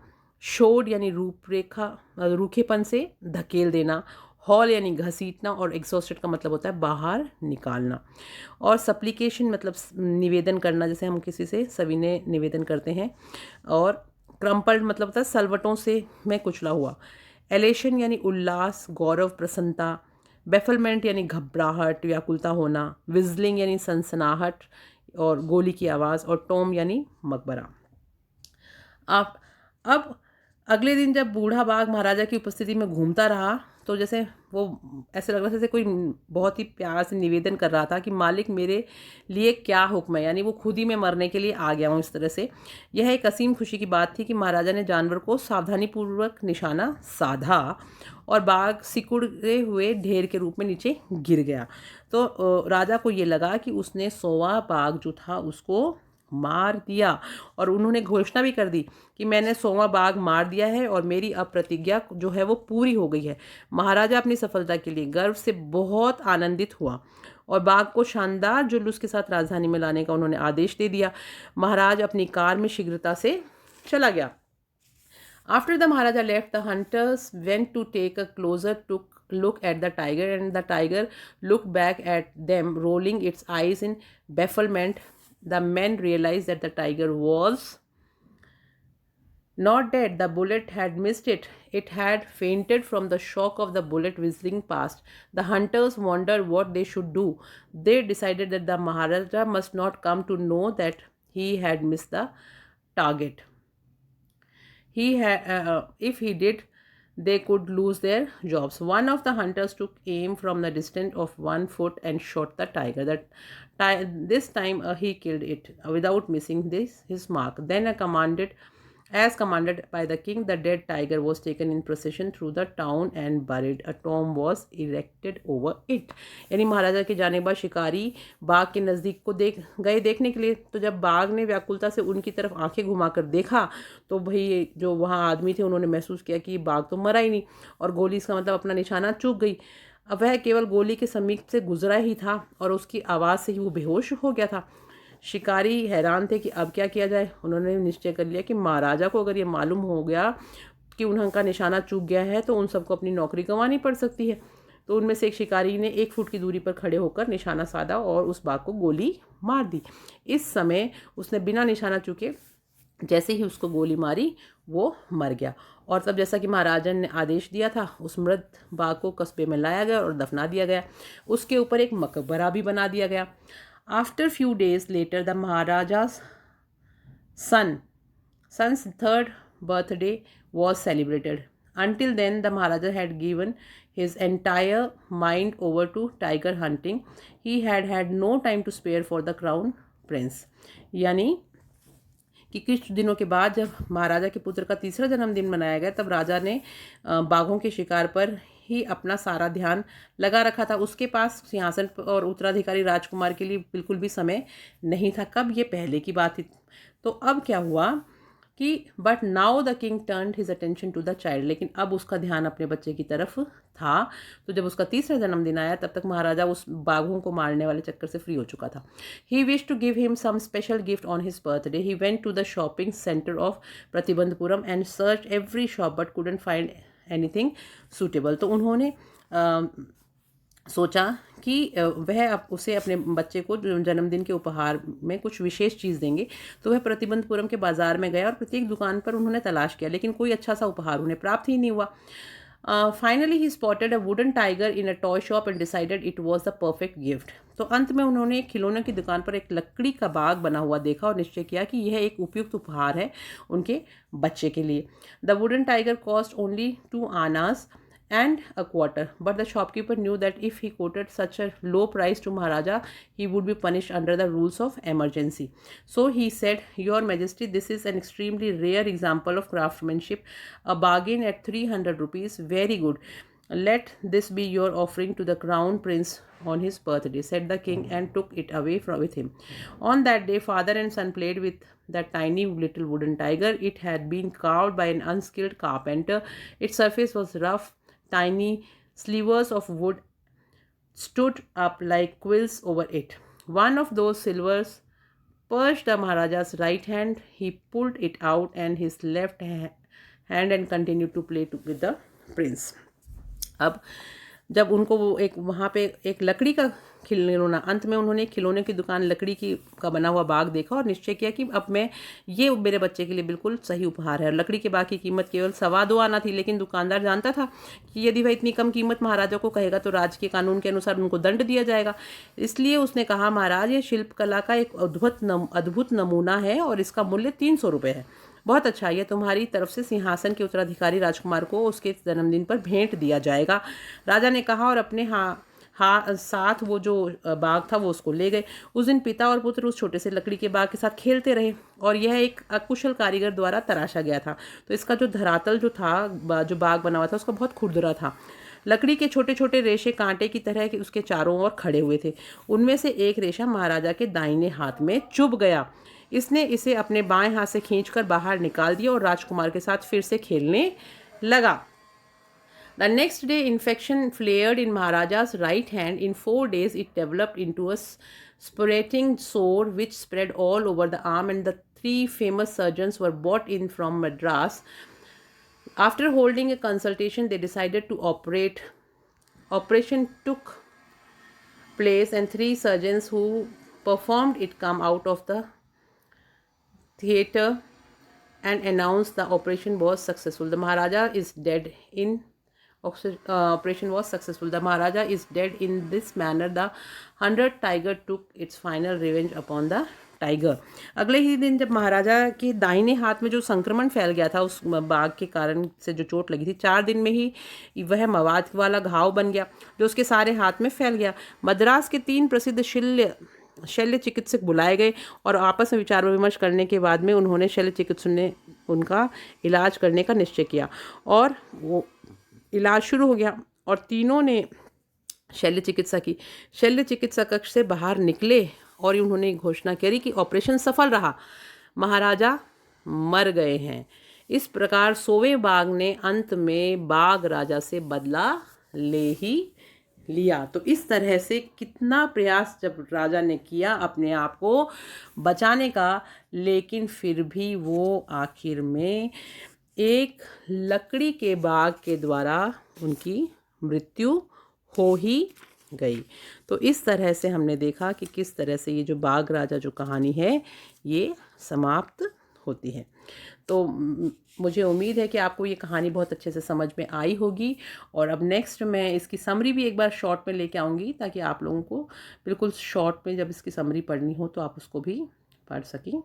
S1: शोड यानी रूपरेखा रूखेपन से धकेल देना, हॉल यानी घसीटना, और एग्जॉस्टेड का मतलब होता है बाहर निकालना, और सप्लीकेशन मतलब निवेदन करना, जैसे हम किसी से सविनय निवेदन करते हैं, और क्रम्पल्ड मतलब होता है सलवटों से मैं कुचला हुआ, एलेशन यानी उल्लास, गौरव, प्रसन्नता, बेफलमेंट यानी घबराहट, व्याकुलता होना, विजलिंग यानी सनसनाहट और गोली की आवाज़, और टॉम यानी मकबरा। आप अब अगले दिन जब बूढ़ा बाघ महाराजा की उपस्थिति में घूमता रहा तो जैसे वो ऐसे लग रहा था जैसे कोई बहुत ही प्यार से निवेदन कर रहा था कि मालिक मेरे लिए क्या हुक्म है, यानी वो खुद ही मैं मरने के लिए आ गया हूँ इस तरह से। यह एक असीम खुशी की बात थी कि महाराजा ने जानवर को सावधानीपूर्वक निशाना साधा और बाघ सिकुड़े हुए ढेर के रूप में नीचे गिर गया। तो राजा को ये लगा कि उसने 100वां बाघ जो था उसको मार दिया, और उन्होंने घोषणा भी कर दी कि मैंने 100वां बाघ मार दिया है और मेरी अब प्रतिज्ञा जो है वो पूरी हो गई है। महाराजा अपनी सफलता के लिए गर्व से बहुत आनंदित हुआ और बाघ को शानदार जुलूस के साथ राजधानी में लाने का उन्होंने आदेश दे दिया। महाराज अपनी कार में शीघ्रता से चला गया। After the Maharaja left, the hunters went to take a closer look at the tiger, and the tiger looked back at them, rolling its eyes in bafflement. The men realized that the tiger was not dead. The bullet had missed it. It had fainted from the shock of the bullet whistling past. The hunters wondered what they should do. They decided that the Maharaja must not come to know that he had missed the target. If he did, they could lose their jobs. One of the hunters took aim from the distance of 1 foot and shot the tiger. This time he killed it without missing his mark. Then as commanded by the king, the dead tiger was taken in procession through the town and buried. A tomb was erected over it. यानी महाराजा के जाने के बाद शिकारी बाघ के नज़दीक को देखने के लिए। तो जब बाघ ने व्याकुलता से उनकी तरफ आंखें घुमाकर देखा तो भाई जो वहाँ आदमी थे उन्होंने महसूस किया कि बाघ तो मरा ही नहीं, और गोली इसका मतलब अपना निशाना चूक गई। अब वह केवल गोली के समीप से गुजरा ही था और उसकी आवाज़ से ही वो बेहोश हो गया था। शिकारी हैरान थे कि अब क्या किया जाए। उन्होंने निश्चय कर लिया कि महाराजा को अगर ये मालूम हो गया कि उनका निशाना चूक गया है तो उन सबको अपनी नौकरी गंवानी पड़ सकती है। तो उनमें से एक शिकारी ने 1 फुट की दूरी पर खड़े होकर निशाना साधा और उस बाघ को गोली मार दी। इस समय उसने बिना निशाना चूके जैसे ही उसको गोली मारी वो मर गया, और तब जैसा कि महाराजा ने आदेश दिया था उस मृत बाघ को कस्बे में लाया गया और दफना दिया गया। उसके ऊपर एक मकबरा भी बना दिया गया। After few days later, the Maharaja's son's 3rd birthday was celebrated. Until then, the Maharaja had given his entire mind over to tiger hunting. He had no time to spare for the crown prince. यानी कि कुछ दिनों के बाद जब महाराजा के पुत्र का तीसरा जन्मदिन मनाया गया, तब राजा ने बाघों के शिकार पर ही अपना सारा ध्यान लगा रखा था। उसके पास सिंहासन और उत्तराधिकारी राजकुमार के लिए बिल्कुल भी समय नहीं था। कब? ये पहले की बात थी। तो अब क्या हुआ कि but now the king turned his attention to the child, लेकिन अब उसका ध्यान अपने बच्चे की तरफ था। तो जब उसका तीसरा जन्मदिन आया, तब तक महाराजा उस बाघों को मारने वाले चक्कर से फ्री हो चुका था। He wish to give him some special gift on his birthday. He went to the shopping centre of Pratibandhapuram and search every shop but couldn't find anything suitable. तो उन्होंने सोचा कि वह अब उसे अपने बच्चे को जन्मदिन के उपहार में कुछ विशेष चीज़ देंगे। तो वह प्रतिबंधपुरम के बाज़ार में गया और प्रत्येक दुकान पर उन्होंने तलाश किया, लेकिन कोई अच्छा सा उपहार उन्हें प्राप्त ही नहीं हुआ। Finally he spotted a wooden tiger in a toy shop and decided it was the perfect gift. तो अंत में उन्होंने एक खिलौने की दुकान पर एक लकड़ी का बाग बना हुआ देखा और निश्चय किया कि यह एक उपयुक्त उपहार है उनके बच्चे के लिए। The wooden tiger cost only 2 Anas and a quarter, but the shopkeeper knew that if he quoted such a low price to Maharaja, he would be punished under the rules of emergency. So he said, Your Majesty, this is an extremely rare example of craftsmanship, a bargain at 300 rupees, very good. Let this be your offering to the crown prince on his birthday, said the king, and took it away with him. On that day, father and son played with that tiny little wooden tiger. It had been carved by an unskilled carpenter. Its surface was rough. Tiny slivers of wood stood up like quills over it. One of those silvers perched the Maharaja's right hand. He pulled it out and his left hand and continued to play with the prince. अब जब उनको वो एक वहाँ पे एक लकड़ी का खिलौना, अंत में उन्होंने एक खिलौने की दुकान लकड़ी की का बना हुआ बाग देखा और निश्चय किया कि अब मैं ये मेरे बच्चे के लिए बिल्कुल सही उपहार है। लकड़ी के बाग की कीमत केवल 2.25 आना थी, लेकिन दुकानदार जानता था कि यदि वह इतनी कम कीमत महाराजा को कहेगा तो राज्य के कानून के अनुसार उनको दंड दिया जाएगा। इसलिए उसने कहा, महाराज, ये शिल्पकला का एक अद्भुत नमूना है और इसका मूल्य 300 रुपये है। बहुत अच्छा, यह तुम्हारी तरफ से सिंहासन के उत्तराधिकारी राजकुमार को उसके जन्मदिन पर भेंट दिया जाएगा, राजा ने कहा और अपने साथ वो जो बाग था वो उसको ले गए। उस दिन पिता और पुत्र उस छोटे से लकड़ी के बाग के साथ खेलते रहे और यह एक अकुशल कारीगर द्वारा तराशा गया था। तो इसका जो धरातल जो था, जो बाग बना हुआ था, उसका बहुत खुरदुरा था। लकड़ी के छोटे छोटे रेशे कांटे की तरह के उसके चारों ओर खड़े हुए थे। उनमें से एक रेशा महाराजा के दाहिने हाथ में चुभ गया। इसने इसे अपने बाएं हाथ से खींचकर बाहर निकाल दिया और राजकुमार के साथ फिर से खेलने लगा। The next day, infection flared in Maharaja's right hand. In 4 days, it developed into a spirating sore which spread all over the arm, and the 3 famous surgeons were brought in from Madras. After holding a consultation, they decided to operate. Operation took place, and 3 surgeons who performed it come out of the theatre and announced the operation was successful. The Maharaja is dead in operation was successful. The Maharaja is dead. In this manner, the 100 tiger took its final revenge upon the tiger. अगले ही दिन जब महाराजा के दाहिने हाथ में जो संक्रमण फैल गया था उस बाघ के कारण से जो चोट लगी थी, 4 दिन में ही वह मवाद वाला घाव बन गया जो उसके सारे हाथ में फैल गया। मद्रास के 3 प्रसिद्ध शल्य चिकित्सक बुलाए गए और आपस में विचार विमर्श करने के बाद में उन्होंने शल्य चिकित्सक ने उनका इलाज करने का निश्चय किया और वो इलाज शुरू हो गया और तीनों ने शल्य चिकित्सा कक्ष से बाहर निकले और उन्होंने घोषणा करी कि ऑपरेशन सफल रहा, महाराजा मर गए हैं। इस प्रकार 100वें बाघ ने अंत में बाघ राजा से बदला ले ही लिया। तो इस तरह से कितना प्रयास जब राजा ने किया अपने आप को बचाने का, लेकिन फिर भी वो आखिर में एक लकड़ी के बाग के द्वारा उनकी मृत्यु हो ही गई। तो इस तरह से हमने देखा कि किस तरह से ये जो बाघ राजा जो कहानी है ये समाप्त होती है। तो मुझे उम्मीद है कि आपको ये कहानी बहुत अच्छे से समझ में आई होगी और अब नेक्स्ट मैं इसकी समरी भी एक बार शॉर्ट में लेके आऊँगी ताकि आप लोगों को बिल्कुल शॉर्ट में जब इसकी समरी पढ़नी हो तो आप उसको भी पढ़ सकें।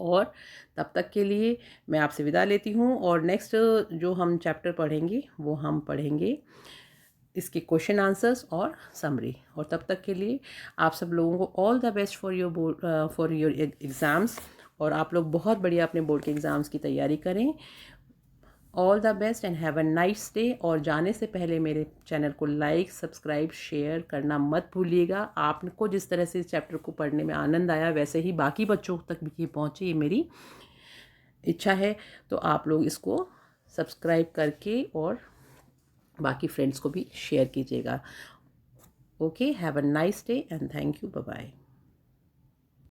S1: और तब तक के लिए मैं आपसे विदा लेती हूँ और नेक्स्ट जो हम चैप्टर पढ़ेंगे वो हम पढ़ेंगे इसके क्वेश्चन आंसर्स और समरी। और तब तक के लिए आप सब लोगों को all the best for your exams और आप लोग बहुत बढ़िया अपने बोर्ड के एग्ज़ाम्स की तैयारी करें। All the best and have a nice day. और जाने से पहले मेरे चैनल को लाइक, सब्सक्राइब, शेयर करना मत भूलिएगा। आपको जिस तरह से इस चैप्टर को पढ़ने में आनंद आया वैसे ही बाकी बच्चों तक भी ये पहुँचे, ये मेरी इच्छा है। तो आप लोग इसको सब्सक्राइब करके और बाकी फ्रेंड्स को भी शेयर कीजिएगा। Okay, have a nice day and thank you, bye bye.